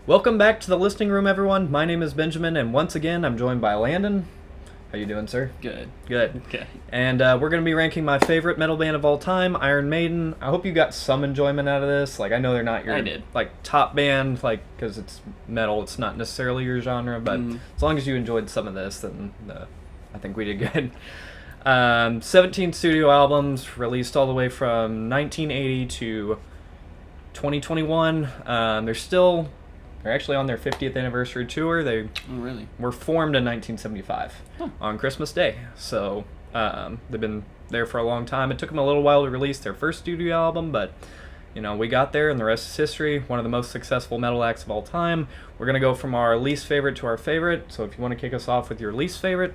Welcome back to the listening room, everyone. My name is Benjamin, and once again, I'm joined by Landon. How you doing, sir? Good. Good. Okay. And we're going to be ranking my favorite metal band of all time, Iron Maiden. I hope you got some enjoyment out of this. Like, I know they're not your I did. top band, because it's metal. It's not necessarily your genre, but as long as you enjoyed some of this, then I think we did good. 17 studio albums released all the way from 1980 to 2021. They're actually on their 50th anniversary tour. They really were formed in 1975 on Christmas Day. So they've been there for a long time. It took them a little while to release their first studio album, but we got there, and the rest is history. One of the most successful metal acts of all time. We're going to go from our least favorite to our favorite. So if you want to kick us off with your least favorite,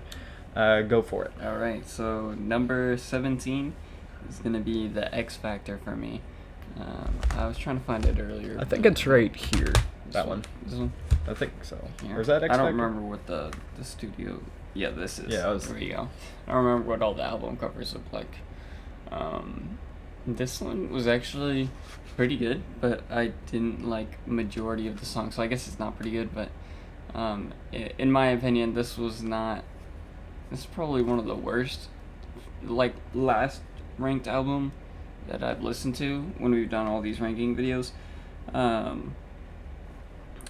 go for it. All right. So number 17 is going to be the X Factor for me. I was trying to find it earlier. I think it's right here. That one. This one? I think so. Yeah. Or is that X Factor? I don't remember what the studio... Yeah, this is. Yeah, there you go. I don't remember what all the album covers look like. This one was actually pretty good, but I didn't like majority of the songs, so I guess it's not pretty good, but in my opinion, this is probably one of the worst, last ranked album that I've listened to when we've done all these ranking videos.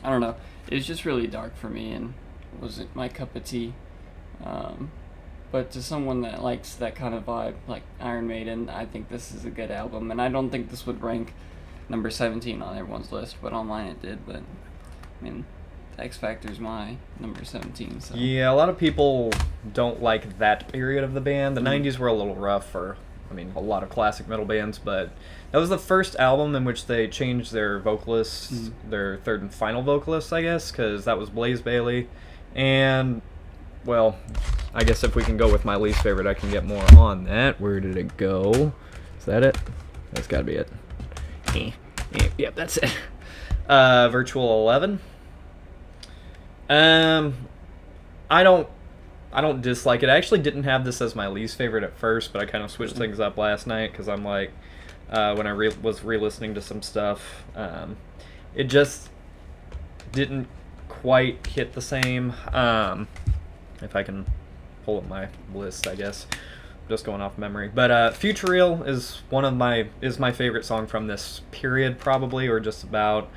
I don't know. It was just really dark for me and wasn't my cup of tea. But to someone that likes that kind of vibe, like Iron Maiden, I think this is a good album. And I don't think this would rank number 17 on everyone's list, but on mine it did. But, I mean, X Factor's my number 17. So. Yeah, a lot of people don't like that period of the band. The 90s were a little rough for, a lot of classic metal bands, but that was the first album in which they changed their vocalists, their third and final vocalist, I guess, because that was Blaze Bayley. And, well, I guess if we can go with my least favorite, I can get more on that. Where did it go? Is that it? That's got to be it. Yep, that's it. Virtual 11. I don't dislike it. I actually didn't have this as my least favorite at first, but I kind of switched things up last night because I'm like, when I was re-listening to some stuff, it just didn't quite hit the same. If I can pull up my list, I guess, just going off memory. But Future Real is my favorite song from this period, probably, or just about.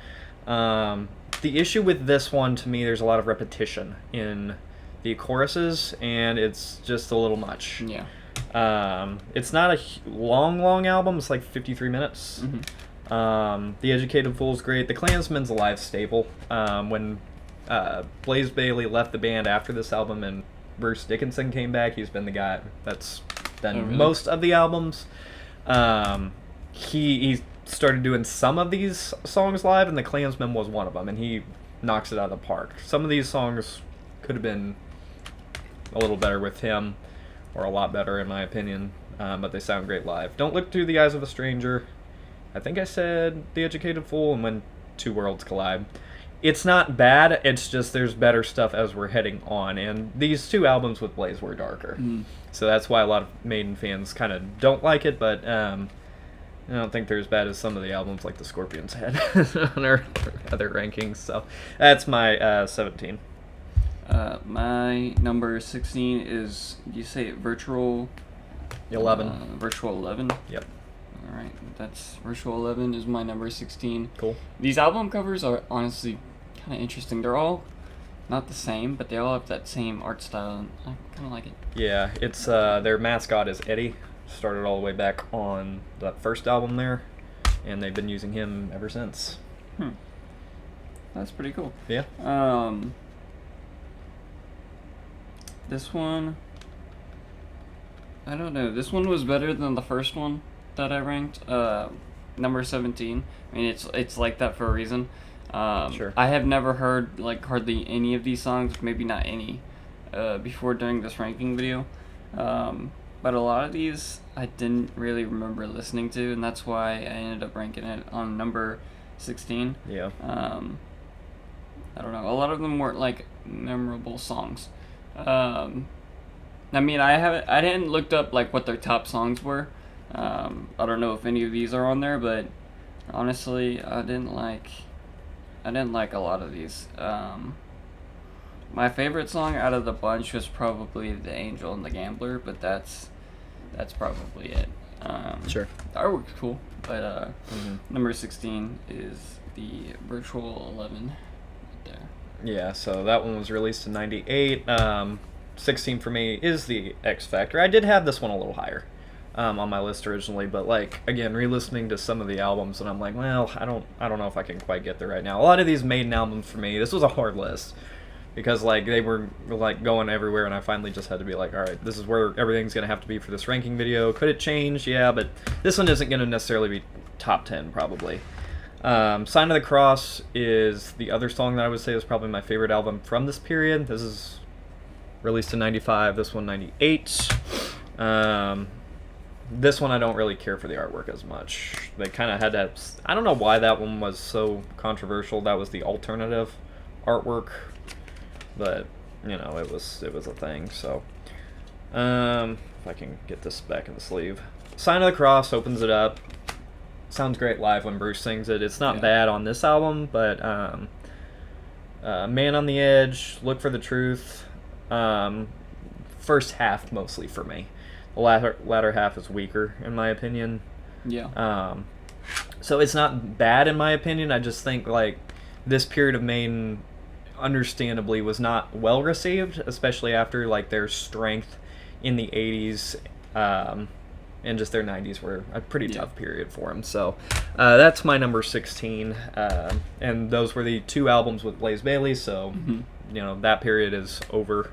The issue with this one, to me, there's a lot of repetition in the choruses, and it's just a little much. Yeah. It's not a long album. It's like 53 minutes. The Educated Fool's great. The Klansman's a live staple. When Blaze Bayley left the band after this album and Bruce Dickinson came back, he's been the guy that's done most of the albums. He started doing some of these songs live, and The Klansman was one of them, and he knocks it out of the park. Some of these songs could have been a little better with him, or a lot better in my opinion, but they sound great live. Don't Look Through the Eyes of a Stranger. I think I said The Educated Fool, and When Two Worlds Collide. It's not bad, it's just there's better stuff as we're heading on, and these two albums with Blaze were darker. So that's why a lot of Maiden fans kind of don't like it, but I don't think they're as bad as some of the albums like the Scorpions had on our other rankings. So that's my 17. My number 16 is, you say it, Virtual 11. Virtual 11? Yep. Alright, that's Virtual 11 is my number 16. Cool. These album covers are honestly kind of interesting. They're all not the same, but they all have that same art style, and I kind of like it. Yeah, it's their mascot is Eddie. Started all the way back on that first album there, and they've been using him ever since. That's pretty cool. Yeah. This one, I don't know. This one was better than the first one that I ranked. Number 17. I mean, it's like that for a reason. Sure. I have never heard hardly any of these songs, maybe not any, before doing this ranking video. But a lot of these I didn't really remember listening to, and that's why I ended up ranking it on number 16. Yeah. I don't know. A lot of them weren't memorable songs. I mean, I didn't looked up what their top songs were. I don't know if any of these are on there, but honestly, I didn't like I didn't like a lot of these. My favorite song out of the bunch was probably "The Angel and the Gambler," but that's probably it. Sure. The artwork's cool, but number 16 is the Virtual 11 right there. Yeah, so that one was released in '98. 16 for me is the X Factor. I did have this one a little higher on my list originally, but like again, re-listening to some of the albums, and I'm like, well, I don't know if I can quite get there right now. A lot of these Maiden albums for me, this was a hard list because like they were like going everywhere, and I finally just had to be like, all right, this is where everything's gonna have to be for this ranking video. Could it change? Yeah, but this one isn't gonna necessarily be top 10 probably. Sign of the Cross is the other song that I would say is probably my favorite album from this period. This is released in '95, this one '98. This one I don't really care for the artwork as much. They kind of had that. I don't know why that one was so controversial. That was the alternative artwork, but you know it was a thing. So, if I can get this back in the sleeve, Sign of the Cross opens it up. Sounds great live when Bruce sings it. It's not bad on this album, but Man on the Edge, Look for the Truth. First half mostly for me. The latter half is weaker in my opinion. Yeah. So it's not bad in my opinion. I just think like this period of Maiden, understandably, was not well received, especially after like their strength in the '80s. And just their 90s were a pretty tough period for them. So that's my number 16. And those were the two albums with Blaze Bayley. So, you know, that period is over.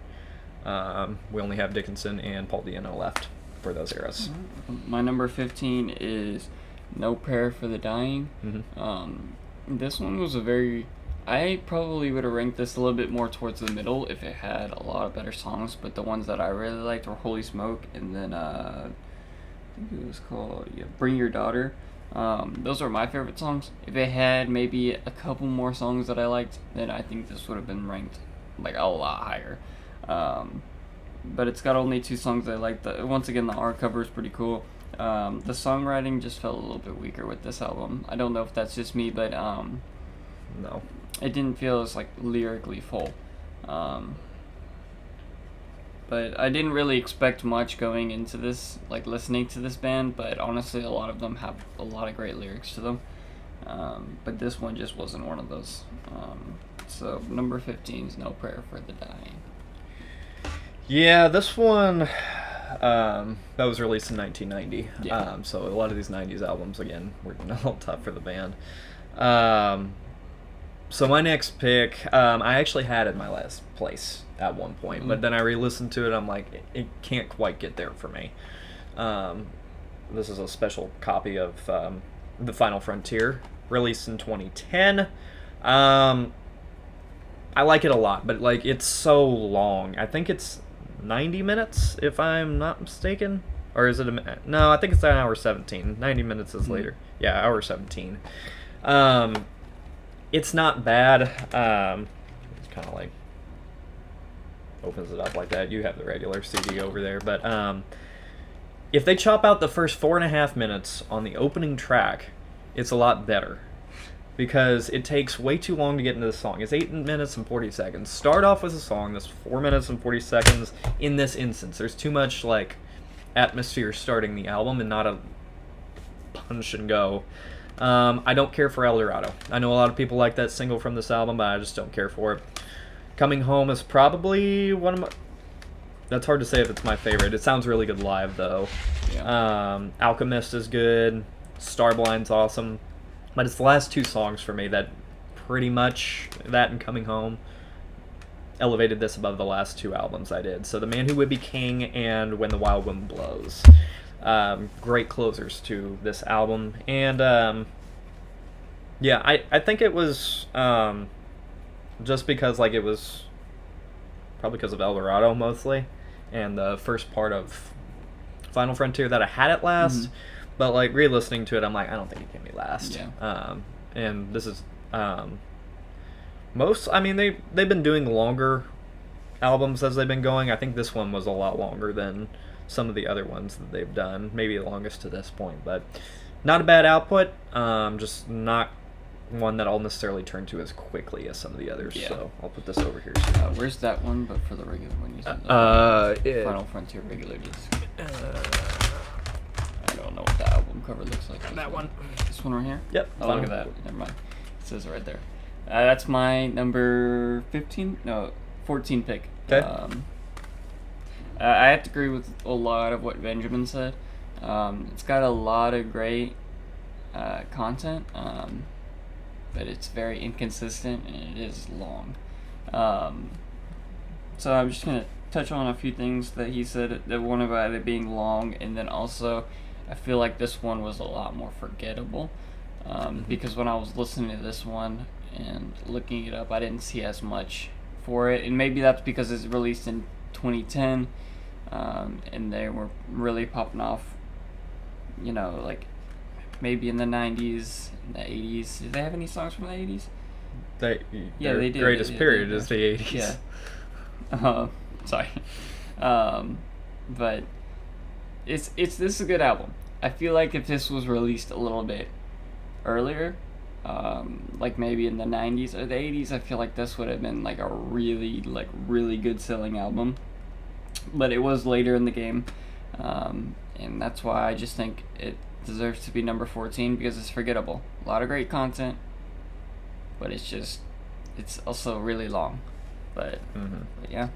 We only have Dickinson and Paul Di'Anno left for those eras. My number 15 is No Prayer for the Dying. This one was I probably would have ranked this a little bit more towards the middle if it had a lot of better songs. But the ones that I really liked were Holy Smoke and then... I think it was called Bring Your Daughter. Those are my favorite songs. If it had maybe a couple more songs that I liked, then I think this would have been ranked like a lot higher. But it's got only 2 songs I like. Once again, the art cover is pretty cool. The songwriting just felt a little bit weaker with this album. I don't know if that's just me, but no, it didn't feel as like lyrically full. But I didn't really expect much going into this, like listening to this band, but honestly a lot of them have a lot of great lyrics to them. But this one just wasn't one of those. So number 15 is No Prayer for the Dying. Yeah, this one, that was released in 1990. Yeah. So a lot of these 90s albums, again, were a little tough for the band. So my next pick, I actually had in my last place at one point, but then I re-listened to it. I'm like, it can't quite get there for me. This is a special copy of The Final Frontier, released in 2010. I like it a lot, but like it's so long. I think it's 90 minutes, if I'm not mistaken. Or is it no, I think it's an hour 17. 90 minutes is later. Yeah, hour 17. It's not bad. It's kind of like opens it up like that. You have the regular CD over there, but if they chop out the first 4.5 minutes on the opening track, it's a lot better because it takes way too long to get into the song. It's 8 minutes and 40 seconds. Start off with a song that's 4 minutes and 40 seconds. In this instance, there's too much like atmosphere starting the album and not a punch and go. I don't care for El Dorado. I know a lot of people like that single from this album, but I just don't care for it. Coming Home is probably one of my... That's hard to say if it's my favorite. It sounds really good live, though. Yeah. Alchemist is good. Starblind's awesome. But it's the last 2 songs for me that pretty much, that and Coming Home, elevated this above the last 2 albums I did. So The Man Who Would Be King and When the Wild Wind Blows. Great closers to this album. And, yeah, I think it was... just because like it was probably because of El Dorado mostly and the first part of Final Frontier that I had it last, but like re-listening to it I'm like I don't think it can be last. And this is they've been doing longer albums as they've been going. I think this one was a lot longer than some of the other ones that they've done, maybe the longest to this point, but not a bad output. Just not one that I'll necessarily turn to as quickly as some of the others. Yeah. So I'll put this over here. Where's that one? But for the regular one, you said Final Frontier regular disc. I don't know what the album cover looks like. That one. This one right here. Yep. Oh, look at that. Never mind. It says it right there. That's my number 14 pick. Okay. I have to agree with a lot of what Benjamin said. It's got a lot of great content, but it's very inconsistent and it is long. So I'm just gonna touch on a few things that he said. The one about it being long, and then also I feel like this one was a lot more forgettable, because when I was listening to this one and looking it up, I didn't see as much for it, and maybe that's because it's released in 2010, and they were really popping off, like maybe in the 90s, in the 80s. Did they have any songs from the 80s? They did. Greatest They did, period yeah. is the 80s. Yeah. Sorry. But this is a good album. I feel like if this was released a little bit earlier, like maybe in the 90s or the 80s, I feel like this would have been like a really good selling album. But it was later in the game, and that's why I just think it deserves to be number 14 because it's forgettable. A lot of great content, but it's also really long. But yeah.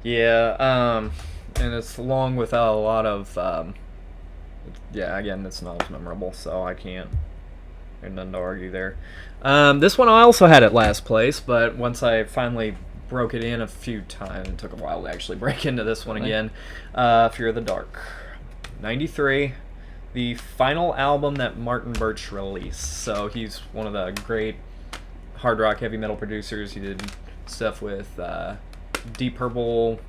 Yeah, and it's long without a lot of, again, it's not as memorable, so I can't, there's nothing to argue there. This one I also had at last place, but once I finally broke it in a few times, it took a while to actually break into this one again. Fear of the Dark. 93, the final album that Martin Birch released. So he's one of the great hard rock heavy metal producers. He did stuff with Deep Purple,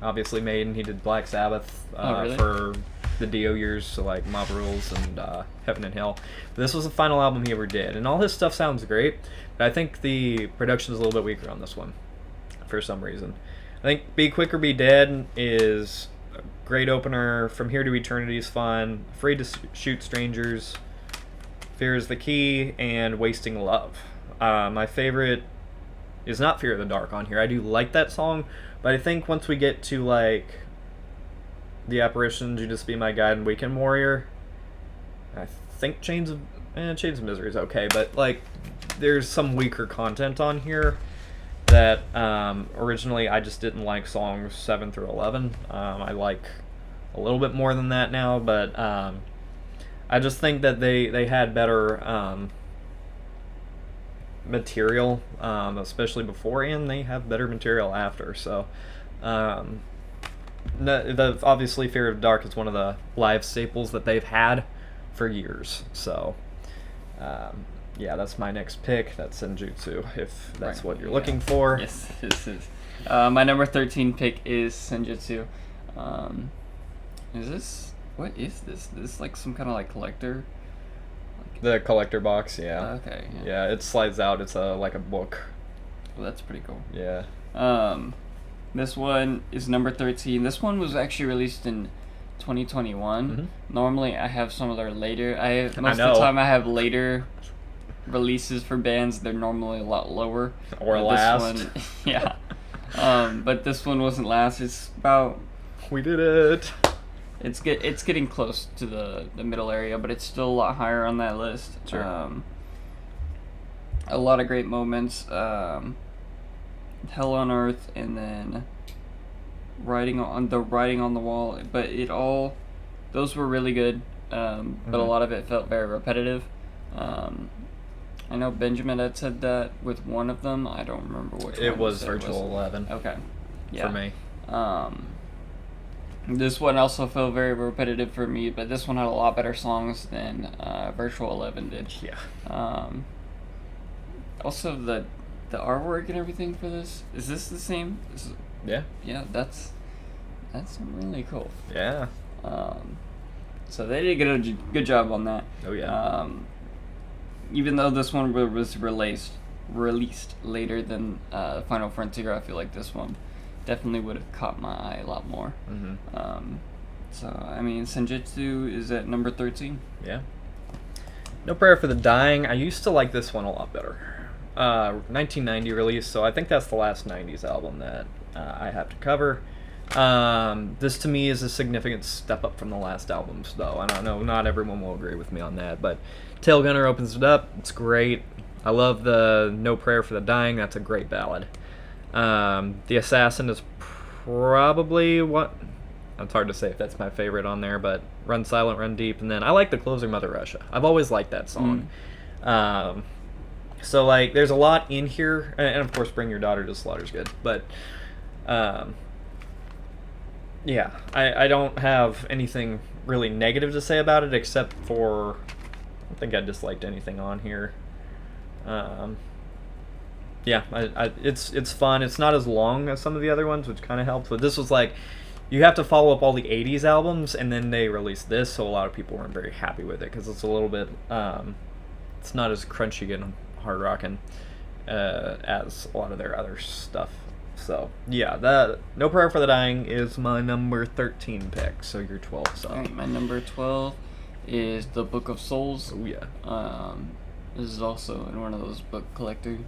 obviously Maiden. He did Black Sabbath Really? for the Dio years, so like Mob Rules and Heaven and Hell. This was the final album he ever did, and all his stuff sounds great, but I think the production is a little bit weaker on this one for some reason. I think Be Quick or Be Dead is a great opener. From Here to Eternity is fun. Afraid to Shoot Strangers, Fear is the Key, and Wasting Love. My favorite is not Fear of the Dark on here. I do like that song, but I think once we get to like The Apparitions, You Just Be My Guide, and Weekend Warrior, I think Chains of Misery is okay, but like there's some weaker content on here that originally I just didn't like songs 7 through 11. I like a little bit more than that now, but I just think that they had better material, especially before, and they have better material after. So obviously Fear of the Dark is one of the live staples that they've had for years. So that's my next pick. That's Senjutsu, if that's what you're looking for. Yes, this is. My number 13 pick is Senjutsu. What is this? This is like some kind of like collector? The collector box, yeah. Okay. Yeah, it slides out. It's like a book. Well, that's pretty cool. Yeah. This one is number 13. This one was actually released in 2021. Mm-hmm. Normally, I have some of their later. Most know. of the time, I have later releases for bands. They're normally a lot lower. Or But last. This one, yeah. But this one wasn't last. It's about. We did it. It's getting close to the middle area, but it's still a lot higher on that list. Sure. A lot of great moments. Hell on Earth, and then Writing on the Wall. But those were really good. But a lot of it felt very repetitive. I know Benjamin had said that with one of them. I don't remember which one. It was Virtual 11. Okay. Yeah. For me. This one also felt very repetitive for me, but this one had a lot better songs than Virtual 11 did. Yeah. Also, the artwork and everything for this, is this the same? Yeah. Yeah, that's really cool. Yeah. So they did a good job on that. Oh yeah. Even though this one was released later than Final Frontier, I feel like this one definitely would have caught my eye a lot more. Mm-hmm. So I mean, Senjutsu is at number 13. Yeah. No Prayer for the Dying. I used to like this one a lot better. 1990 release, so I think that's the last 90s album that I have to cover. This to me is a significant step up from the last albums, though. I don't know, not everyone will agree with me on that, but Tail Gunner opens it up. It's great. I love the No Prayer for the Dying. That's a great ballad. The Assassin is probably what... It's hard to say if that's my favorite on there, but Run Silent, Run Deep, and then I like the closer, Mother Russia. I've always liked that song. So, like, there's a lot in here, and of course, Bring Your Daughter to Slaughter's good, but, yeah, I don't have anything really negative to say about it, except for, I don't think I disliked anything on here. Yeah, it's fun. It's not as long as some of the other ones, which kind of helps, but this was like, you have to follow up all the 80s albums, and then they released this, so a lot of people weren't very happy with it, because it's a little bit, it's not as crunchy and hard rocking as a lot of their other stuff. So, yeah, that No Prayer for the Dying is my number 13 pick, so you're 12. So. Alright, my number 12 is The Book of Souls. Oh, yeah. This is also in one of those book collector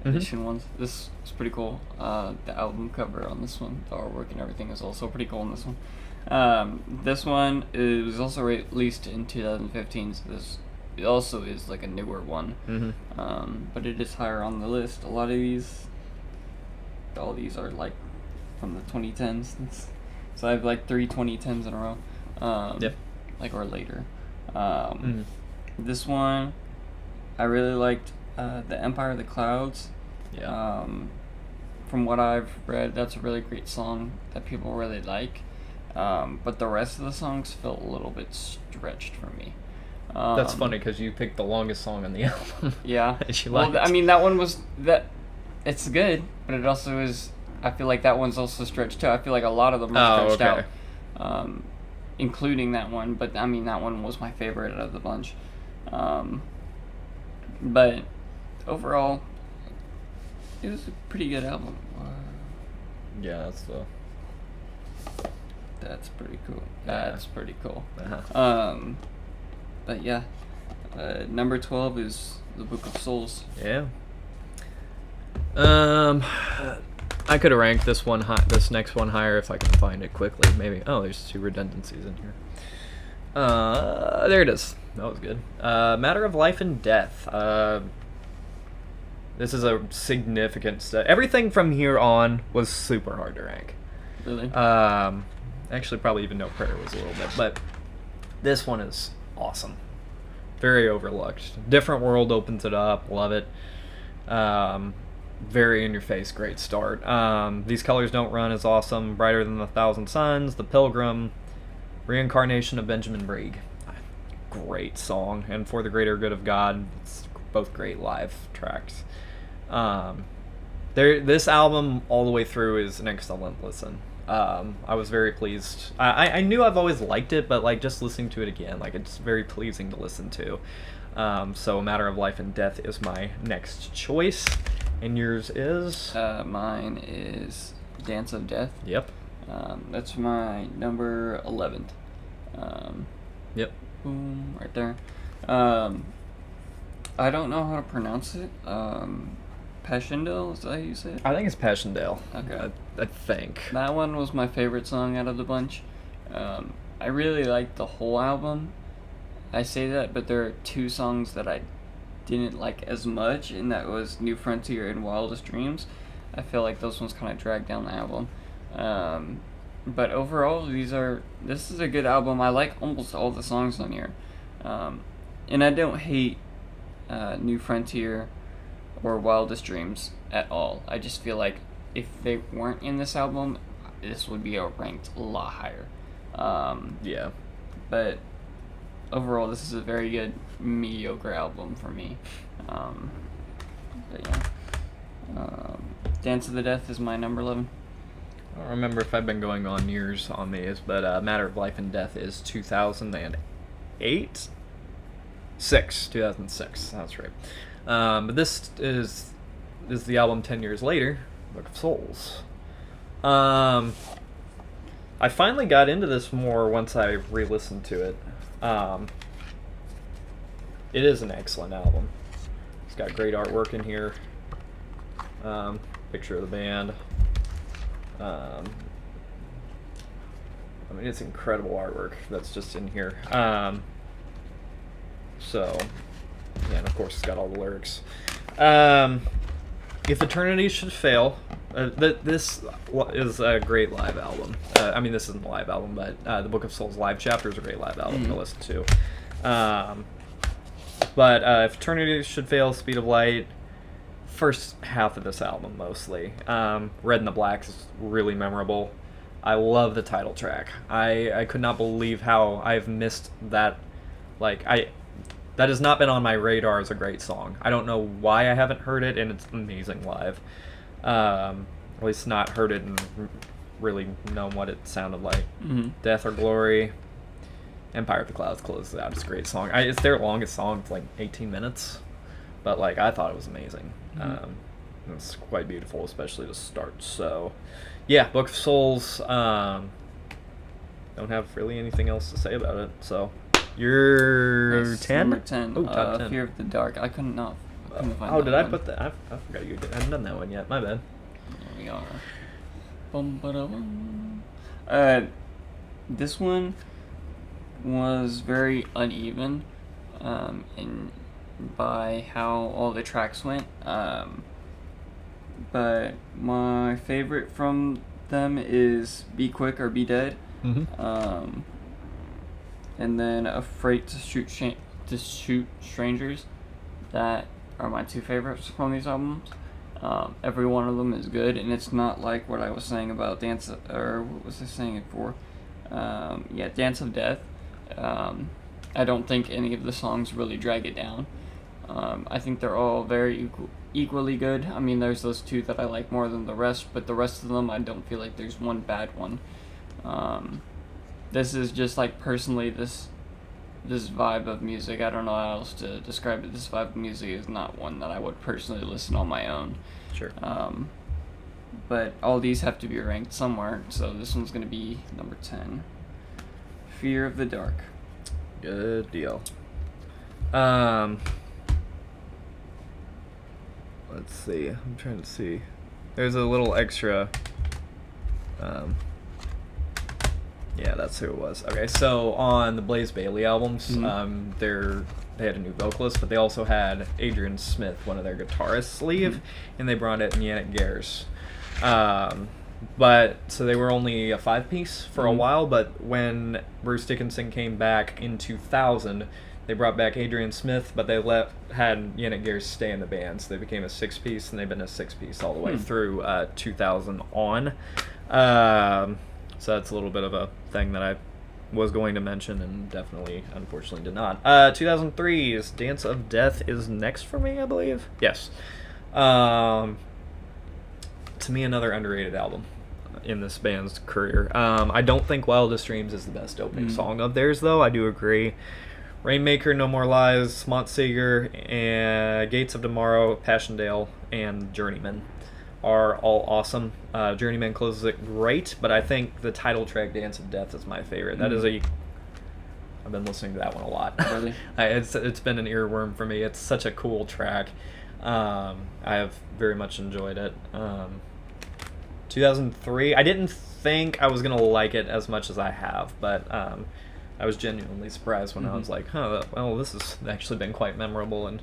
edition ones. This is pretty cool. The album cover on this one, the artwork and everything is also pretty cool on this one. This one was also released in 2015, so this it also is like a newer one. But it is higher on the list. A lot of these, all these are like from the 2010s. So I have like 3 2010s in a row. Yep. Like or later. This one, I really liked. The Empire of the Clouds. Yeah. From what I've read, that's a really great song that people really like. But the rest of the songs felt a little bit stretched for me. That's funny because you picked the longest song on the album. Yeah. Well, I mean, that one was that. It's good, but it also is. I feel like that one's also stretched too. I feel like a lot of them are stretched out, including that one. But I mean, that one was my favorite out of the bunch. But overall, it was a pretty good album. Yeah, that's pretty cool. That's pretty cool. But yeah, number 12 is The Book of Souls. Yeah. I could have ranked this one this next one higher if I can find it quickly. Maybe. Oh, there's 2 redundancies in here. There it is. That was good. Matter of Life and Death. This is a significant step. Everything from here on was super hard to rank. Really? Actually, probably even No Prayer was a little bit, but this one is awesome. Very overlooked. Different World opens it up. Love it. Very in your face. Great start. These Colors Don't Run is awesome. Brighter Than a Thousand Suns. The Pilgrim. Reincarnation of Benjamin Brieg. Great song. And For the Greater Good of God. It's both great live tracks. This album all the way through is an excellent listen. I was very pleased. I knew I've always liked it, but like just listening to it again, like it's very pleasing to listen to. So A Matter of Life and Death is my next choice. And yours is? Mine is Dance of Death. Yep. That's my number 11. Yep. Boom, right there. I don't know how to pronounce it. Passchendaele, is that how you say it? I think it's Passchendaele. Okay. I think. That one was my favorite song out of the bunch. I really liked the whole album. I say that, but there are 2 songs that I didn't like as much, and that was New Frontier and Wildest Dreams. I feel like those ones kind of dragged down the album. But overall, this is a good album. I like almost all the songs on here. And I don't hate New Frontier or Wildest Dreams at all. I just feel like if they weren't in this album, this would be ranked a lot higher. Yeah. But overall, this is a very good, mediocre album for me. But yeah. Dance of the Death is my number 11. I don't remember if I've been going on years on these, but Matter of Life and Death is 2008? 2006, that's right. But this is the album 10 years later, Book of Souls. I finally got into this more once I re-listened to it. It is an excellent album. It's got great artwork in here. Picture of the band. I mean, it's incredible artwork that's just in here. So, yeah, and of course it's got all the lyrics. If Eternity Should Fail, this is a great live album. I mean, this isn't a live album, but the Book of Souls live chapter is a great live album to listen to. But If Eternity Should Fail, Speed of Light, first half of this album mostly. Red and the Black is really memorable. I love the title track. I could not believe how I've missed that. That has not been on my radar as a great song. I don't know why I haven't heard it, and it's amazing live. At least not heard it and really known what it sounded like. Death or Glory. Empire of the Clouds closes out. It's a great song. It's their longest song. It's like 18 minutes. But I thought it was amazing. It's quite beautiful, especially to start. So, yeah, Book of Souls. Don't have really anything else to say about it. So, you're 10? Number 10. Oh, top 10. Fear of the Dark. I couldn't find did that I put that? I forgot you hadn't done that one yet. My bad. There we are. Bum-ba-da-bum. This one was very uneven by how all the tracks went. But my favorite from them is Be Quick or Be Dead. And then Afraid to Shoot Strangers. That are my two favorites from these albums. Every one of them is good, and it's not like what I was saying about what was I saying it for? Dance of Death. I don't think any of the songs really drag it down. I think they're all very equally good. I mean, there's those two that I like more than the rest, but the rest of them, I don't feel like there's one bad one. This is just personally this vibe of music. I don't know how else to describe it. This vibe of music is not one that I would personally listen on my own. Sure. But all these have to be ranked somewhere, so this one's going to be number 10. Fear of the Dark. Good deal. Let's see. I'm trying to see. There's a little extra. Yeah, that's who it was. Okay, so on the Blaze Bayley albums, they had a new vocalist, but they also had Adrian Smith, one of their guitarists, leave, and they brought in Yannick Gers. So they were only a 5-piece for a while, but when Bruce Dickinson came back in 2000, they brought back Adrian Smith, but they had Yannick Gers stay in the band, so they became a 6-piece, and they've been a 6-piece all the way through 2000 on. So that's a little bit of a thing that I was going to mention and definitely, unfortunately, did not. 2003's Dance of Death is next for me, I believe. Yes. To me, another underrated album in this band's career. I don't think Wildest Dreams is the best opening song of theirs, though. I do agree. Rainmaker, No More Lies, Montseeger, and Gates of Tomorrow, Passchendaele, and Journeyman are all awesome. Journeyman closes it great, but I think the title track, Dance of Death, is my favorite. That is I've been listening to that one a lot. Really? It's been an earworm for me. It's such a cool track. I have very much enjoyed it. 2003, I didn't think I was going to like it as much as I have, but I was genuinely surprised when I was like, this has actually been quite memorable and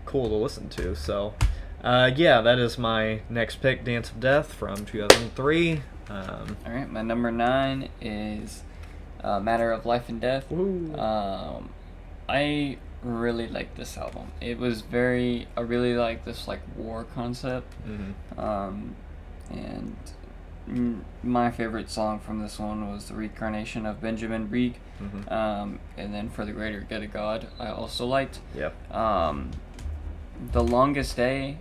cool to listen to. So, that is my next pick, Dance of Death from 2003. All right, my number 9 is Matter of Life and Death. I really like this album. It was I really like this war concept. And my favorite song from this one was The Reincarnation of Benjamin Brieg. And then For the Greater Good of God, I also liked. Yep. The Longest Day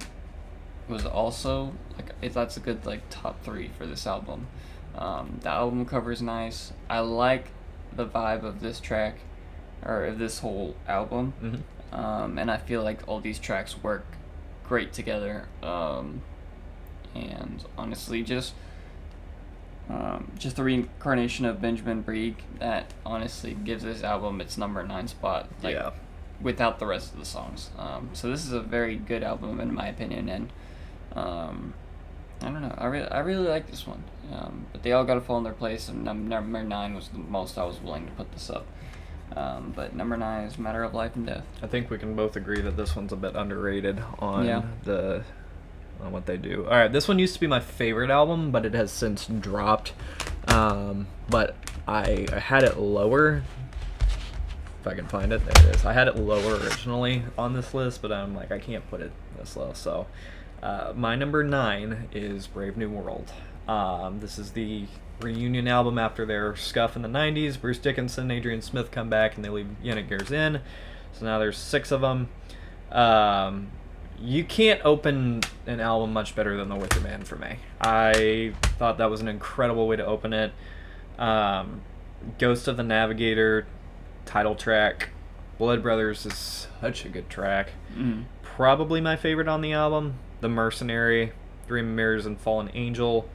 was also that's a good top 3 for this album. The album cover is nice. I like the vibe of this track, or of this whole album. And I feel like all these tracks work great together. And honestly, just The Reincarnation of Benjamin Brieg, that honestly gives this album its number 9 spot. without the rest of the songs. So this is a very good album in my opinion, and I don't know. I really like this one, but they all got to fall in their place. And number 9 was the most I was willing to put this up. But number 9 is Matter of Life and Death. I think we can both agree that this one's a bit underrated on on what they do. All right, this one used to be my favorite album, but it has since dropped. But I had it lower. If I can find it, there it is. I had it lower originally on this list, but I'm like, I can't put it this low. So my number 9 is Brave New World. This is the reunion album after their scuff in the 90s. Bruce Dickinson, Adrian Smith come back, and they leave Yannick Gers in. So now there's 6 of them. You can't open an album much better than The Wicker Man for me. I thought that was an incredible way to open it. Ghost of the Navigator, title track. Blood Brothers is such a good track. Probably my favorite on the album. The Mercenary, Dream Mirrors, and Fallen Angel.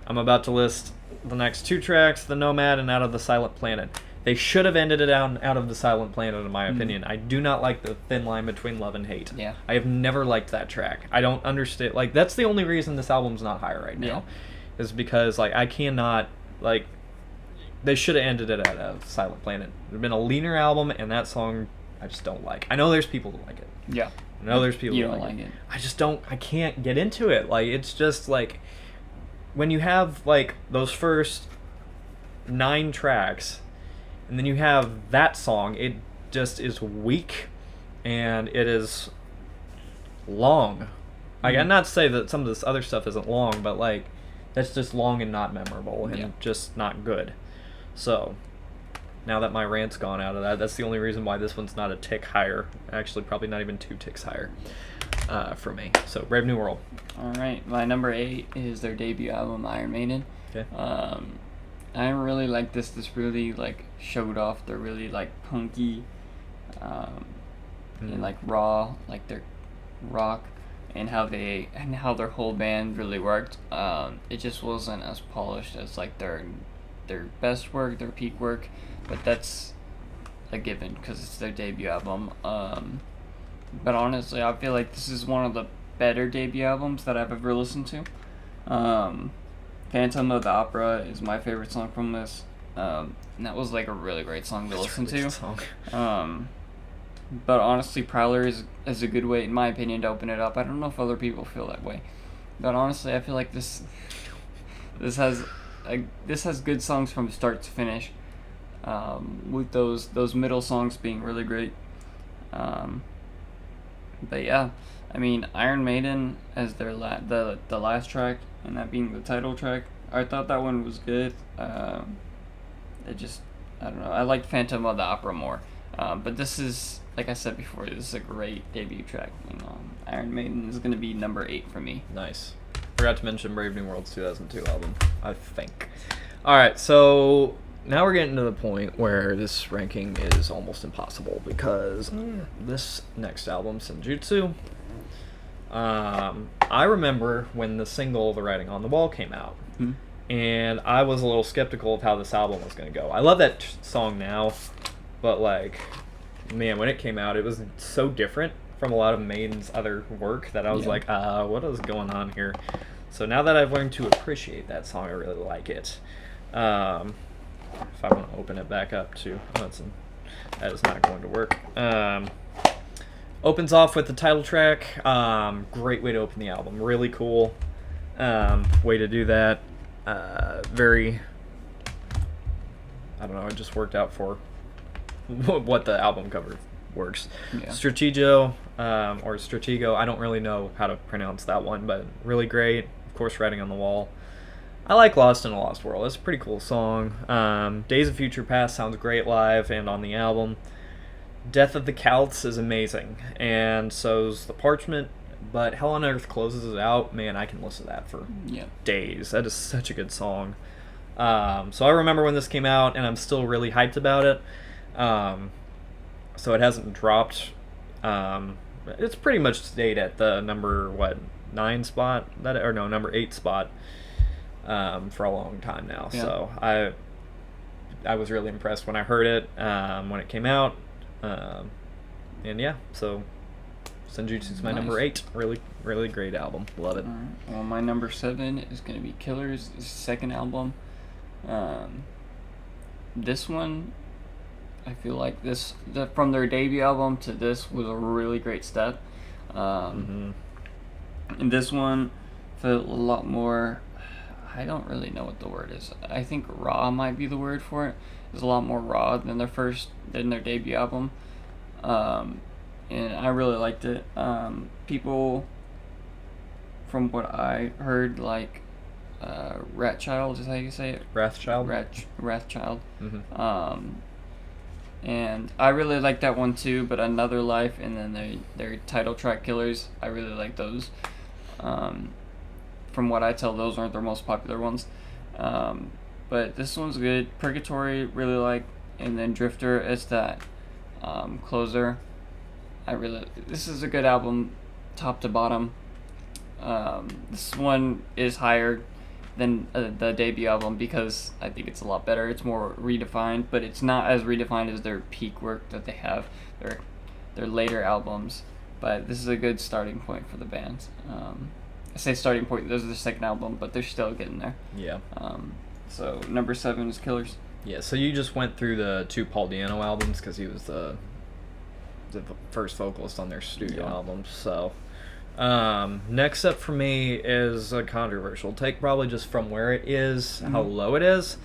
I'm about to list the next 2 tracks, The Nomad and Out of the Silent Planet. They should have ended it out of the Silent Planet, in my opinion. I do not like the thin line between love and hate. Yeah. I have never liked that track. I don't understand. Like, that's the only reason this album's not higher right now. Is because, like, I cannot, like, they should have ended it out of Silent Planet. It would have been a leaner album, and that song I just don't like. I know there's people who like it. Yeah. I know there's people You who don't like like it. it. I just don't, I can't get into it. Like, it's just, like, when you have, like, those first 9 tracks, and then you have that song, it just is weak, and it is long. Like, I'm not to say that some of this other stuff isn't long, but, like, that's just long and not memorable, and just not good. So, now that my rant's gone out of that, that's the only reason why this one's not a tick higher. Actually, probably not even 2 ticks higher for me. So, Brave New World. All right, my number 8 is their debut album, Iron Maiden. Okay. I really like this. This really like showed off their really like punky, and like raw, like their rock, and how their whole band really worked. It just wasn't as polished as like their best work, their peak work, but that's a given because it's their debut album. But honestly, I feel like this is one of the better debut albums that I've ever listened to. Phantom of the Opera is my favorite song from this. And that was like a really great song to listen to. But honestly, Prowler is a good way, in my opinion, to open it up. I don't know if other people feel that way, but honestly, I feel like this has good songs from start to finish. With those middle songs being really great. But yeah, I mean, Iron Maiden as their the last track, and that being the title track, I thought that one was good. I don't know, I liked Phantom of the Opera more. But this is, like I said before, this is a great debut track. Iron Maiden is going to be number 8 for me. Nice. Forgot to mention Brave New World's 2002 album, I think. Alright, so now we're getting to the point where this ranking is almost impossible because this next album, Senjutsu, I remember when the single The Writing on the Wall came out, and I was a little skeptical of how this album was going to go. I love that song now, but like, man, when it came out, it was so different from a lot of Maiden's other work that I was like, what is going on here? So now that I've learned to appreciate that song, I really like it. If I want to open it back up too, that is not going to work. Opens off with the title track. Great way to open the album. Really cool way to do that. Very, I don't know, it just worked out for what the album cover works. Stratego, or Stratego, I don't really know how to pronounce that one, but really great. Of course, Writing on the Wall. I like Lost in a Lost World. It's a pretty cool song. Days of Future Past sounds great live and on the album. Death of the Celts is amazing, and so's The Parchment, but Hell on Earth closes it out. Man, I can listen to that for days. That is such a good song. So I remember when this came out, and I'm still really hyped about it. So it hasn't dropped. It's pretty much stayed at the number 9 spot, number 8 spot for a long time now. So I was really impressed when I heard it when it came out. And yeah, so Senjutsu's my number Nice. 8. Really, really great album. Love it. Alright. Well, my number 7 is going to be Killers' second album. This one, I feel like from their debut album to this was a really great step. And this one felt a lot more. I don't really know what the word is. I think raw might be the word for it. It's a lot more raw than their debut album. And I really liked it. People, from what I heard, like Ratchild is how you say it. Wrathchild. Wrathchild. And I really like that one too. But Another Life and then their title track Killers, I really like those. From what I tell, those aren't their most popular ones. But this one's good. Purgatory, really like. And then Drifter is that closer. This is a good album, top to bottom. This one is higher than the debut album because I think it's a lot better. It's more redefined, but it's not as redefined as their peak work that they have, their later albums. But this is a good starting point for the band. I say starting point, this is their second album, but they're still getting there. Yeah. So number 7 is Killers. Yeah, so you just went through the 2 Paul Di'Anno albums because he was the first vocalist on their studio albums. So next up for me is a controversial take, probably just from where it is, how low it is.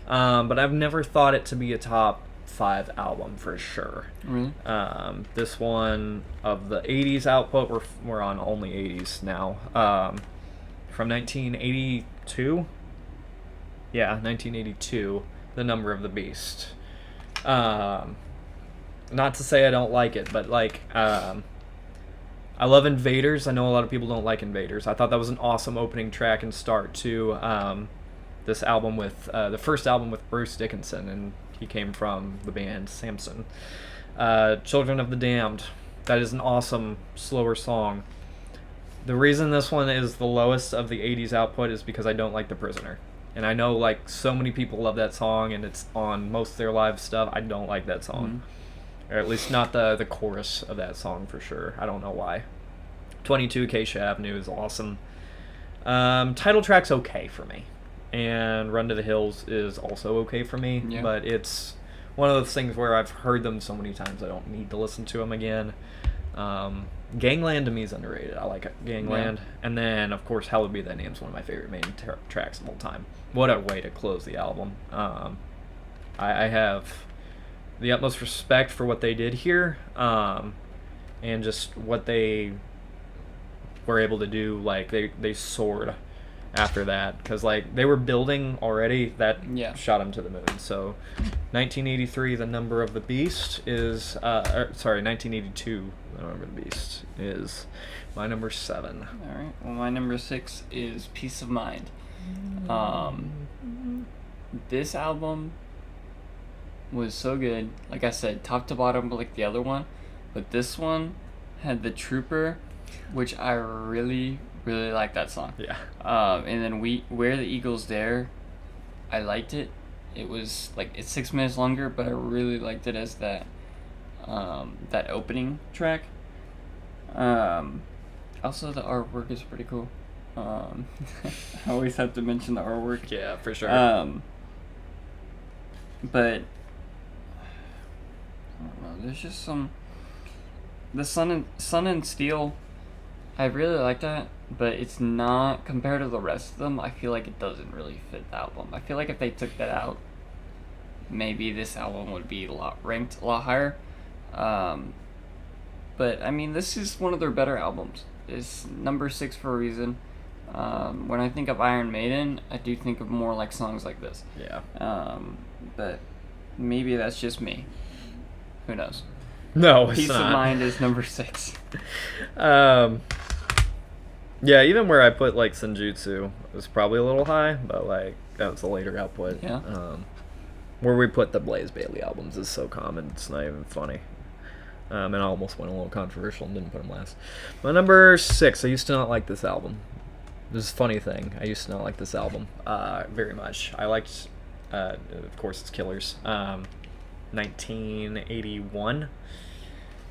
But I've never thought it to be a top 5 album for sure. Really? This one of the 80s output, we're on only 80s now. From 1982. Yeah, 1982. The Number of the Beast. Not to say I don't like it, but like I love Invaders. I know a lot of people don't like Invaders. I thought that was an awesome opening track and start to this album with the first album with Bruce Dickinson, and he came from the band Samson. Children of the Damned. That is an awesome, slower song. The reason this one is the lowest of the 80s output is because I don't like The Prisoner. And I know like so many people love that song and it's on most of their live stuff. I don't like that song. Or at least not the chorus of that song for sure. I don't know why. 22 Acacia Avenue is awesome. Title track's okay for me. And Run to the Hills is also okay for me. Yeah. But it's one of those things where I've heard them so many times I don't need to listen to them again. Gangland to me is underrated. I like Gangland. Yeah. And then, of course, Hallowed Be Thy Name is one of my favorite main tracks of all time. What a way to close the album. I have the utmost respect for what they did here, and just what they were able to do. Like, they soared after that, because like they were building already. That shot them to the moon. So 1983 The Number of the Beast is 1982 The Number of the Beast is my number 7. All right. Well, my number 6 is Peace of Mind. This album was so good. Like I said, top to bottom like the other one, but this one had The Trooper, which I really like that song. Yeah. And then Where the Eagles Dare, I liked it. It was like it's 6 minutes longer, but I really liked it as that opening track. Also the artwork is pretty cool. I always have to mention the artwork. Yeah, for sure. But I don't know. There's just the Sun and Steel. I really like that, but it's not compared to the rest of them. I feel like it doesn't really fit the album. I feel like if they took that out, maybe this album would be ranked a lot higher. But I mean, this is one of their better albums. It's number 6 for a reason. When I think of Iron Maiden, I do think of more like songs like this. Yeah. But maybe that's just me. Who knows? No, it's Peace not. of Mind is number 6. Yeah, even where I put like Senjutsu was probably a little high, but like that was a later output. Yeah. Where we put the Blaze Bayley albums is so common, it's not even funny. And I almost went a little controversial and didn't put them last. My number 6, I used to not like this album. This is a funny thing. I used to not like this album very much. I liked, of course, it's Killers. 1981.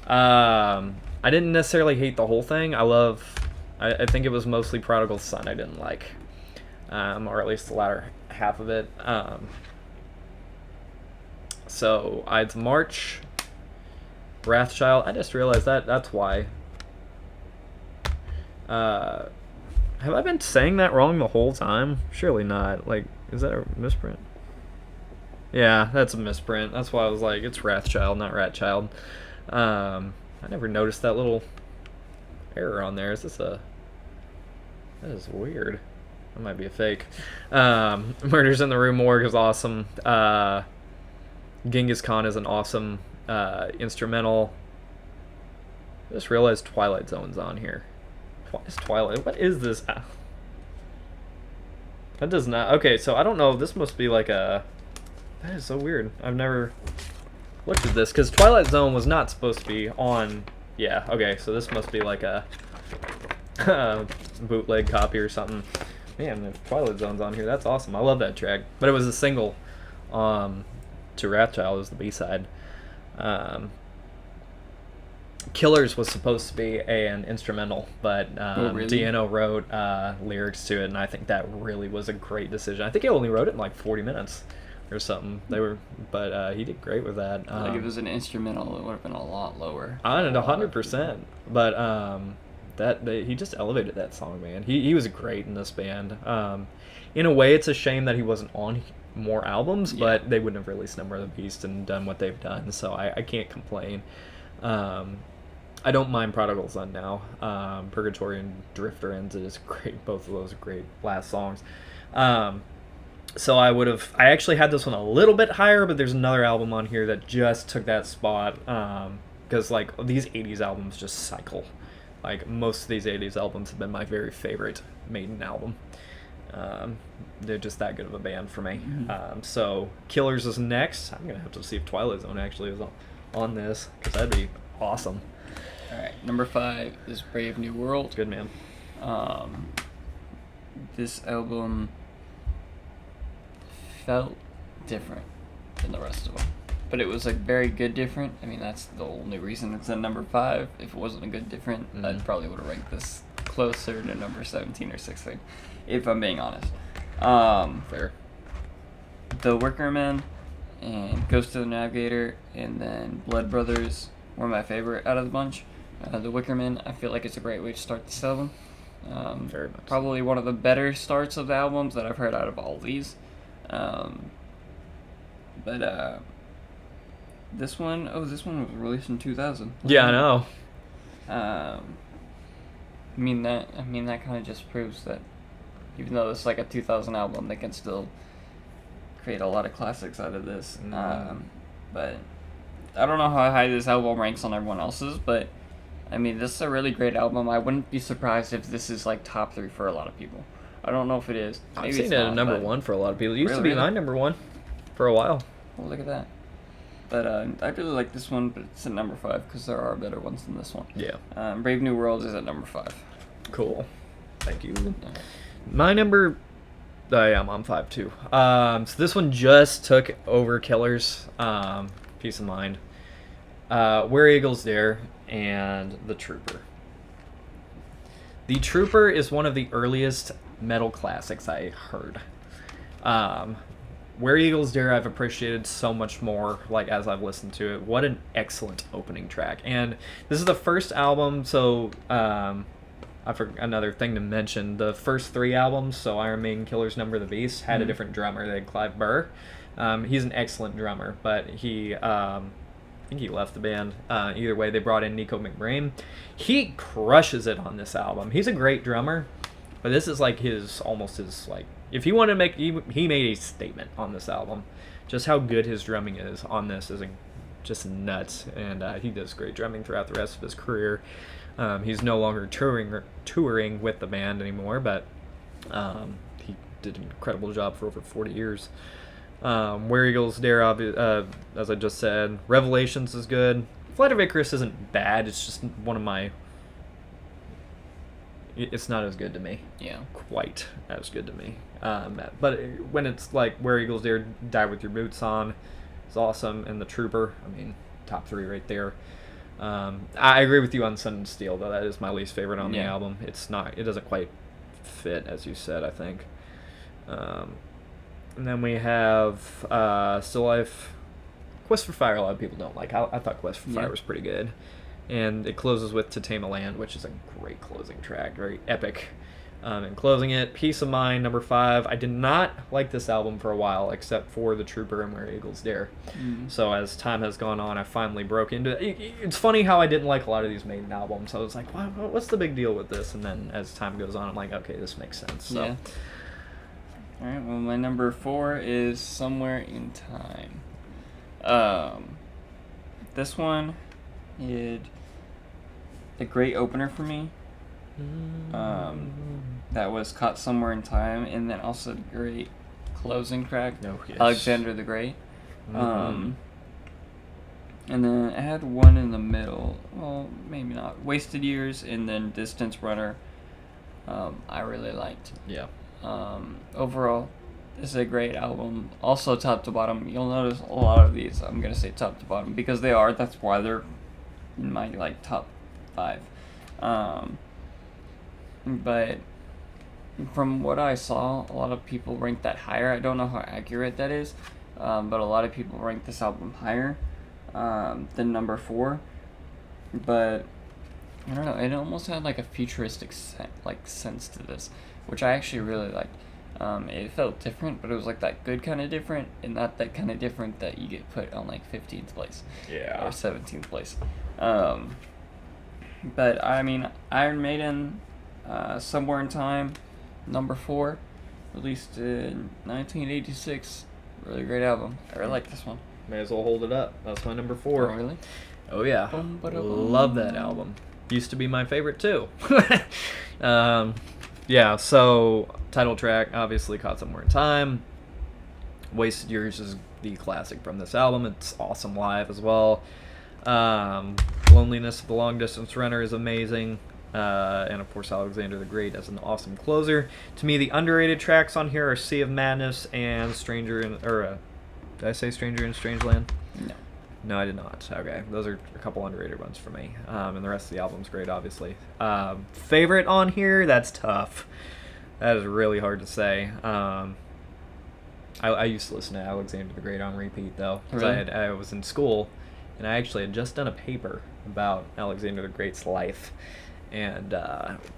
I didn't necessarily hate the whole thing. I think it was mostly Prodigal Son I didn't like, or at least the latter half of it. So Ides of March, Wrathchild. I just realized that's why. Have I been saying that wrong the whole time? Surely not. Like, is that a misprint? Yeah, that's a misprint. That's why I was like, it's Wrathchild, not Ratchild. I never noticed that little error on there. That is weird. That might be a fake. Murders in the Rue Morgue is awesome. Genghis Khan is an awesome instrumental. I just realized Twilight Zone's on here. What is Twilight? What is this? That does not... Okay, so I don't know. This must be like a... That is so weird. I've never looked at this, because Twilight Zone was not supposed to be on... Yeah, okay, so this must be like a bootleg copy or something. Man, if Twilight Zone's on here, that's awesome. I love that track. But it was a single to Wrathchild was the B-side. Killers was supposed to be an instrumental, but really? Deano wrote lyrics to it, and I think that really was a great decision. I think he only wrote it in like 40 minutes or something. But he did great with that. Like if it was an instrumental, it would have been a lot lower. I don't know, 100%. But he just elevated that song, man. He was great in this band. In a way, it's a shame that he wasn't on more albums, but they wouldn't have released Number of the Beast and done what they've done, so I can't complain. I don't mind Prodigal Son now. Purgatory and Drifter Ends is great. Both of those are great last songs. So I actually had this one a little bit higher, but there's another album on here that just took that spot. Because like these 80s albums just cycle. Like most of these 80s albums have been my very favorite Maiden album. They're just that good of a band for me. Mm-hmm. So Killers is next. I'm gonna have to see if Twilight Zone actually is on this, because that'd be awesome. All right, number 5 is Brave New World. Good, man. This album felt different than the rest of them, but it was like very good different. I mean, that's the only reason it's at number 5. If it wasn't a good different, I probably would have ranked this closer to number 17 or 16, if I'm being honest. Fair. The Wicker Man and Ghost of the Navigator and then Blood Brothers were my favorite out of the bunch. The Wicker Man, I feel like it's a great way to start this album. Very much. Probably one of the better starts of the albums that I've heard out of all these. This one was released in 2000. Yeah, I know. I mean that kind of just proves that even though it's like a 2000 album, they can still create a lot of classics out of this. But I don't know how high this album ranks on everyone else's, but I mean, this is a really great album. I wouldn't be surprised if this is like top 3 for a lot of people. I don't know if it is. Maybe I've seen it's it not, at number but 1 for a lot of people. It used to Really? be my number 1 for a while. Oh, look at that. But I really like this one, but it's at number 5 because there are better ones than this one. Yeah. Brave New World is at number 5. Cool. Thank you. Yeah. My number... yeah, I'm on 5 too. So this one just took over Killers. Peace of Mind. Where Eagles Dare and The Trooper. The Trooper is one of the earliest metal classics I heard. Where Eagles Dare I've appreciated so much more, like, as I've listened to it. What an excellent opening track. And this is the first album, so I forgot another thing to mention. The first 3 albums, so Iron Maiden, Killers, Number of the Beast, had a different drummer. They had Clive Burr. He's an excellent drummer, but he... I think he left the band. Either way, they brought in Nico McBrain. He crushes it on this album. He's a great drummer, but this is like almost his like, if he wanted to make, he made a statement on this album. Just how good his drumming is on this is just nuts, and he does great drumming throughout the rest of his career. He's no longer touring with the band anymore, but he did an incredible job for over 40 years. Where Eagles Dare, as I just said. Revelations is good. Flight of Icarus isn't bad. It's just one of my... It's not as good to me. Yeah. Quite as good to me. But when it's like Where Eagles Dare, Die With Your Boots On, is awesome, and The Trooper. I mean, top 3 right there. I agree with you on Sun and Steel, though. That is my least favorite on the album. It's not. It doesn't quite fit, as you said, I think. And then we have Still Life. Quest for Fire, a lot of people don't like. I thought Quest for Fire was pretty good. And it closes with To Tame a Land, which is a great closing track, very epic. And closing it, Peace of Mind, number 5. I did not like this album for a while, except for The Trooper and Where Eagles Dare. So as time has gone on, I finally broke into it. It's funny how I didn't like a lot of these Maiden albums. I was like, what's the big deal with this? And then as time goes on, I'm like, okay, this makes sense. So. Yeah. All right, well, my number 4 is Somewhere in Time. This one is a great opener for me. That was Caught Somewhere in Time, and then also the great closing track, Alexander the Great. And then I had one in the middle, well, maybe not, Wasted Years, and then Distance Runner. I really liked. Yeah. Overall, this is a great album. Also, top to bottom, you'll notice a lot of these, I'm gonna say top to bottom, because they are. That's why they're in my top 5. But from what I saw, a lot of people rank that higher. I don't know how accurate that is, but a lot of people rank this album higher than number 4. But I don't know. It almost had like a futuristic sense to this, which I actually really liked. It felt different, but it was like that good kind of different, and not that kind of different that you get put on like 15th place, or 17th place. But I mean, Iron Maiden, Somewhere in Time, number 4, released in 1986. Really great album. I really like this one. May as well hold it up. That's my number 4. Oh, really? Oh yeah. Love that album. Used to be my favorite too. Yeah, so title track, obviously Caught Somewhere in Time. Wasted Years is the classic from this album. It's awesome live as well. Loneliness of the Long Distance Runner is amazing. And of course Alexander the Great as an awesome closer. To me, the underrated tracks on here are Sea of Madness and did I say Stranger in Strangeland? No. No, I did not. Okay, those are a couple underrated ones for me. And the rest of the album's great, obviously. Favorite on here? That's tough. That is really hard to say. I used to listen to Alexander the Great on repeat, though. Because Really? I was in school, and I actually had just done a paper about Alexander the Great's life. And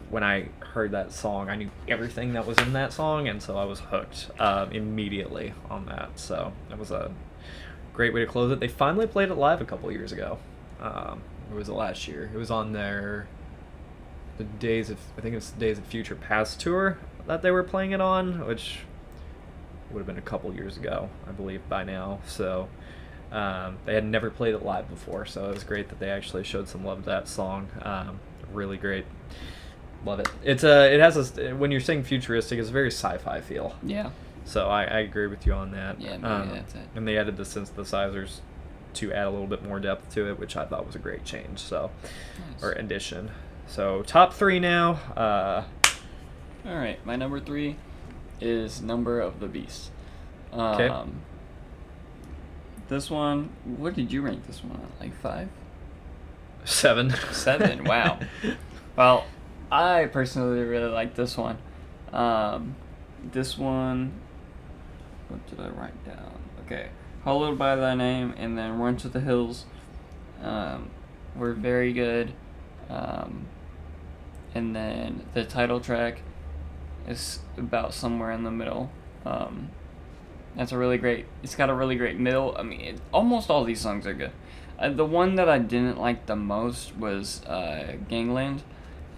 when I heard that song, I knew everything that was in that song, and so I was hooked immediately on that. So it was a great way to close it. They finally played it live a couple years ago. Or was it last year? It was on I think it's the Days of Future Past tour that they were playing it on, which would have been a couple years ago, I believe, by now. So they had never played it live before, so it was great that they actually showed some love to that song. Really great. Love it. It has when you're saying futuristic, it's a very sci-fi feel. Yeah. So I agree with you on that. Yeah, maybe that's it. And they added the synthesizers to add a little bit more depth to it, which I thought was a great change. So, Nice. or addition. So top 3 now. All right, my number 3 is Number of the Beast. Okay. This one, what did you rank this one at? Like 5? 7. 7. Wow. Well, I personally really like this one. This one, what did I write down? Okay, Hallowed by Thy Name, and then Run to the Hills, were very good. And then the title track is about somewhere in the middle. It's got a really great middle. I mean, almost all these songs are good. The one that I didn't like the most was Gangland,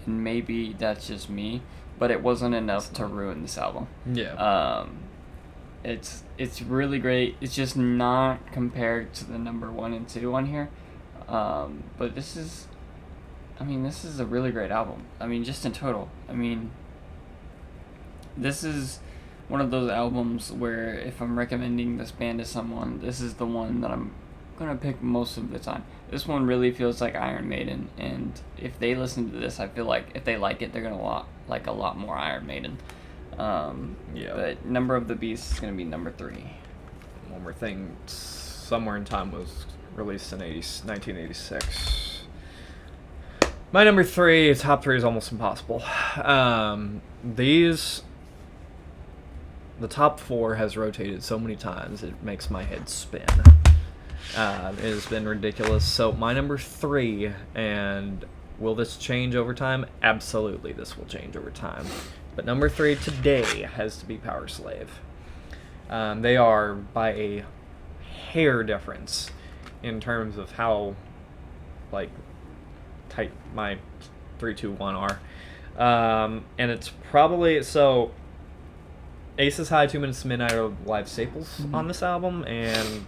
and maybe that's just me, but it wasn't enough to ruin this album. Yeah. It's really great. It's just not compared to the number 1 and 2 on here. But this is a really great album. I mean, just in total. I mean, this is one of those albums where if I'm recommending this band to someone, this is the one that I'm gonna pick most of the time. This one really feels like Iron Maiden, and if they listen to this, I feel like if they like it, they're gonna like a lot more Iron Maiden. Yeah. But Number of the Beast is gonna be number 3. One more thing. Somewhere in Time was released in 1986. My number 3, top 3 is almost impossible. The top 4 has rotated so many times it makes my head spin. It has been ridiculous. So my number 3, and will this change over time? Absolutely, this will change over time. But number 3 today has to be Power Slave. They are by a hair difference in terms of how tight my 3, 2, 1 are. And it's probably so. Aces High, 2 Minutes to Midnight are live staples on this album, and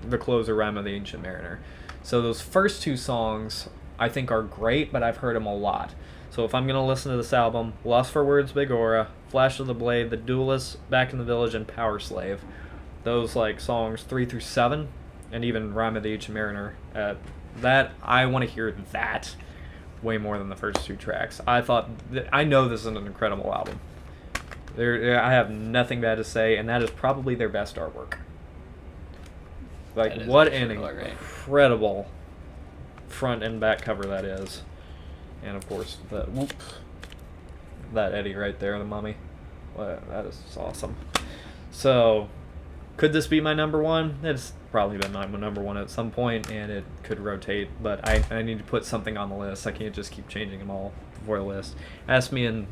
the closer, Rime of the Ancient Mariner. So those first 2 songs I think are great, but I've heard them a lot. So if I'm going to listen to this album, Lost for Words, Big Aura, Flash of the Blade, The Duelist, Back in the Village, and Power Slave, those songs 3 through 7, and even Rime of the Ancient Mariner, that I want to hear that way more than the first 2 tracks. I know this is an incredible album. I have nothing bad to say, and that is probably their best artwork. What an incredible front and back cover that is. And of course, that Eddie right there, the mummy. That is awesome. So, could this be my number 1? It's probably been my number 1 at some point, and it could rotate, but I need to put something on the list. I can't just keep changing them all before the list. Ask me in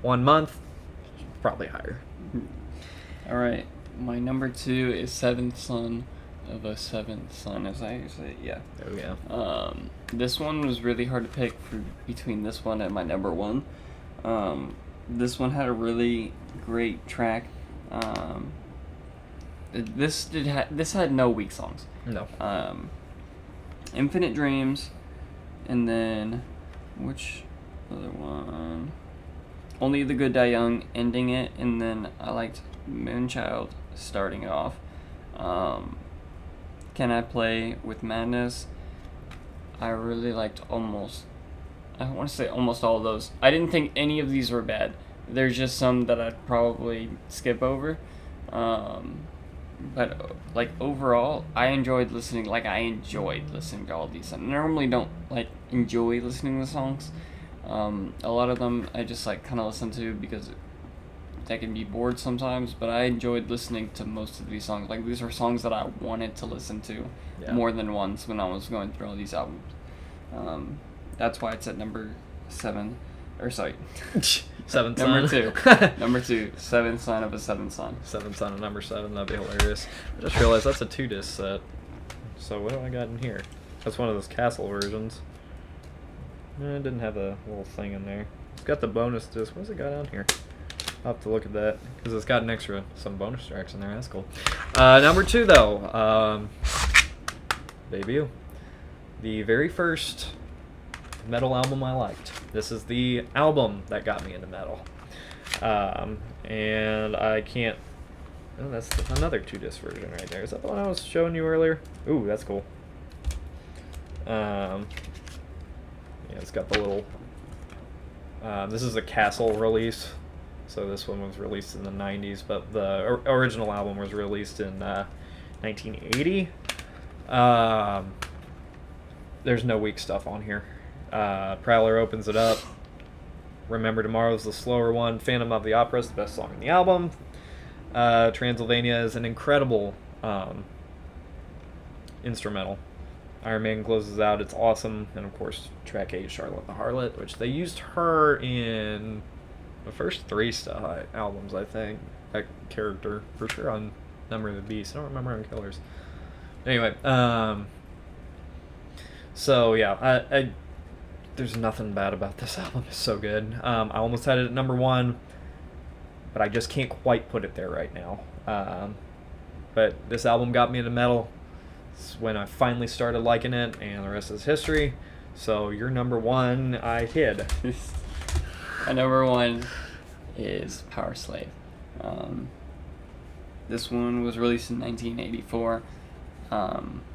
1 month, probably higher. All right, my number 2 is Seventh Son of a Seventh Son, as I say. Yeah. Oh yeah. This one was really hard to pick between this one and my number 1. This one had a really great track. This had no weak songs. No. Infinite Dreams, and then which other one? Only the Good Die Young, ending it, and then I liked Moonchild starting it off. Can I Play with Madness? I really liked I want to say almost all of those. I didn't think any of these were bad. There's just some that I'd probably skip over. But overall, I enjoyed listening. I enjoyed listening to all these. I normally don't enjoy listening to songs. A lot of them I just kind of listen to because I can be bored sometimes, but I enjoyed listening to most of these songs. These are songs that I wanted to listen to more than once when I was going through all these albums. That's why it's at number 7, or sorry, Seventh number Son. 2. Number 2, Seventh Son of a Seventh Son. Seventh Son of number 7, that'd be hilarious. I just realized that's a 2-disc set. So what do I got in here? That's one of those Castle versions. No, it didn't have a little thing in there. It's got the bonus disc. What's it got on here? I'll have to look at that, because it's got some bonus tracks in there. That's cool. Number 2, though. Debut. The very first metal album I liked. This is the album that got me into metal. And I can't... Oh, that's another 2-disc version right there. Is that the one I was showing you earlier? Ooh, that's cool. Yeah, it's got the little... this is a Castle release. So this one was released in the 90s, but the original album was released in 1980. There's no weak stuff on here. Prowler opens it up. Remember Tomorrow's the slower one. Phantom of the Opera is the best song in the album. Transylvania is an incredible instrumental. Iron Maiden closes out. It's awesome. And of course, track 8, Charlotte the Harlot, which they used her in the first 3 albums, I think. That character, for sure, on Number of the Beast. I don't remember on Killers. Anyway, so yeah, I there's nothing bad about this album. It's so good. I almost had it at number 1, but I just can't quite put it there right now. But this album got me into metal. It's when I finally started liking it, and the rest is history. So your number 1, I hid. My number 1 is Power Slave. This one was released in 1984.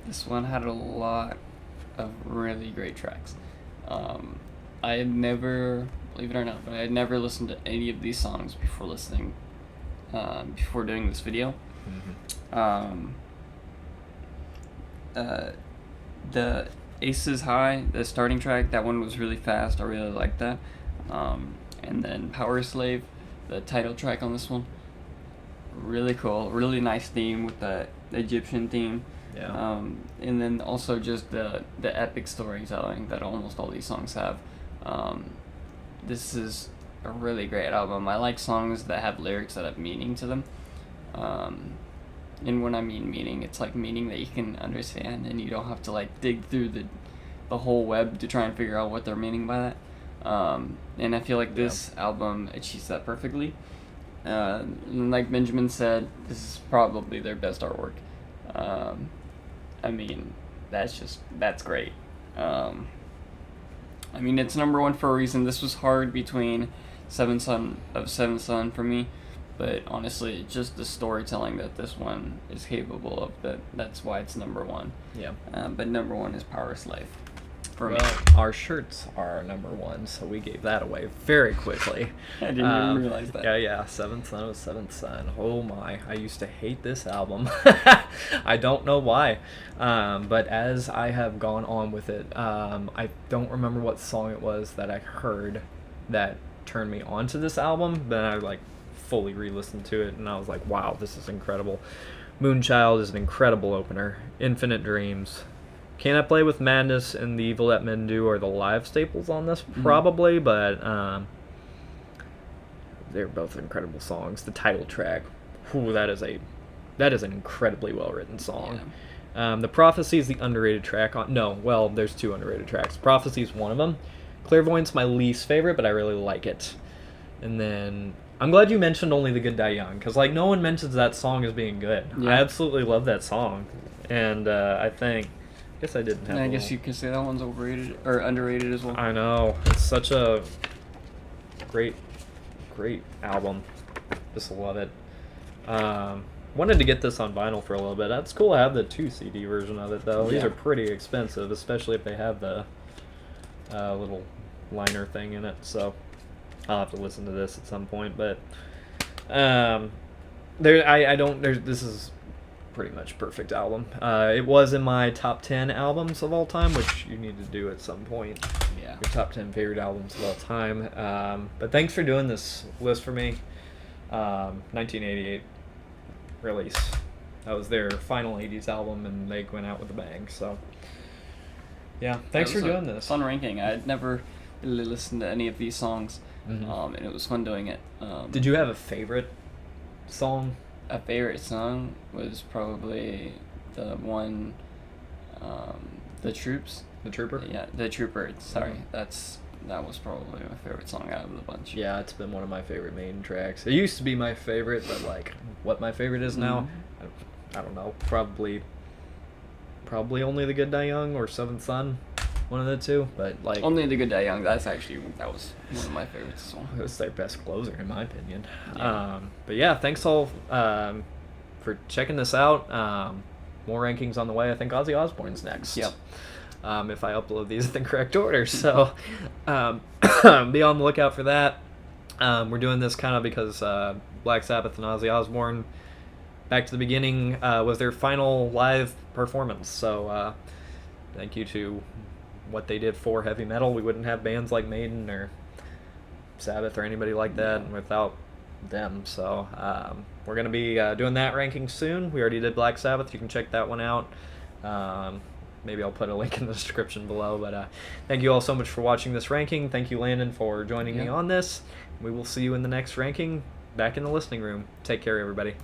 This one had a lot of really great tracks. I had never, believe it or not, but I had never listened to any of these songs before before doing this video. Mm-hmm. the Aces High, the starting track, that one was really fast. I really liked that. And then Power Slave, the title track on this one, really cool. Really nice theme with the Egyptian theme. Yeah. And then also just the epic storytelling that almost all these songs have. This is a really great album. I like songs that have lyrics that have meaning to them. And when I mean meaning, it's like meaning that you can understand and you don't have to like dig through the whole web to try and figure out what they're meaning by that. And I feel like this album achieves that perfectly. Like Benjamin said, this is probably their best artwork. I mean, that's great. I mean, it's number one for a reason. This was hard between Seventh Son for me, but honestly, just the storytelling that this one is capable of, that's why it's number one. Yeah. But number one is Power Slave for me. Well, our shirts are number one, so we gave that away very quickly. I didn't even realize that. Yeah. Seventh Son was Seventh Son. Oh my, I used to hate this album. I don't know why. But as I have gone on with it, I don't remember what song it was that I heard that turned me onto this album. Then I like fully re-listened to it, and I was like, wow, this is incredible. Moonchild is an incredible opener. Infinite Dreams. Can I Play with Madness and The Evil That Men Do are the live staples on this, probably, but they're both incredible songs. The title track, that is an incredibly well-written song. Yeah. The Prophecy is the underrated track on. No, well, there's two underrated tracks. Prophecy is one of them. Clairvoyant's my least favorite, but I really like it. And then I'm glad you mentioned Only the Good Die Young, because like no one mentions that song as being good. Yeah. I absolutely love that song, and I guess I didn't have. I guess you could say that one's overrated or underrated as well. I know, it's such a great album. Just love it. Wanted to get this on vinyl for a little bit. That's cool to have the 2 CD version of it though. Yeah. These are pretty expensive, especially if they have the little liner thing in it. So I'll have to listen to this at some point. But this is pretty much perfect album. It was in my top 10 albums of all time, which you need to do at some point. Yeah. Your top 10 favorite albums of all time. But thanks for doing this list for me. 1988 release. That was their final 80s album, and they went out with a bang. So, yeah, thanks for doing this. Fun ranking. I'd never really listened to any of these songs, and it was fun doing it. Did you have a favorite song? A favorite song was probably the one, The Troops. The Trooper? Yeah, The Trooper. Sorry, that was probably my favorite song out of the bunch. Yeah, it's been one of my favorite Maiden tracks. It used to be my favorite, but like what my favorite is now, I don't know. Probably Only the Good Die Young or Seventh Son, one of the two. But like Only the Good Die Young. That was one of my favorites. It was their best closer in my opinion. Yeah. But yeah, thanks all for checking this out. More rankings on the way. I think Ozzy Osbourne's next. Yep. If I upload these in the correct order. So be on the lookout for that. We're doing this kind of because Black Sabbath and Ozzy Osbourne, Back to the Beginning, was their final live performance. So thank you to what they did for heavy metal. We wouldn't have bands like Maiden or Sabbath or anybody like that without them. So we're going to be doing that ranking soon. We already did Black Sabbath. You can check that one out. Maybe I'll put a link in the description below. But thank you all so much for watching this ranking. Thank you, Landon, for joining me on this. We will see you in the next ranking back in the listening room. Take care, everybody.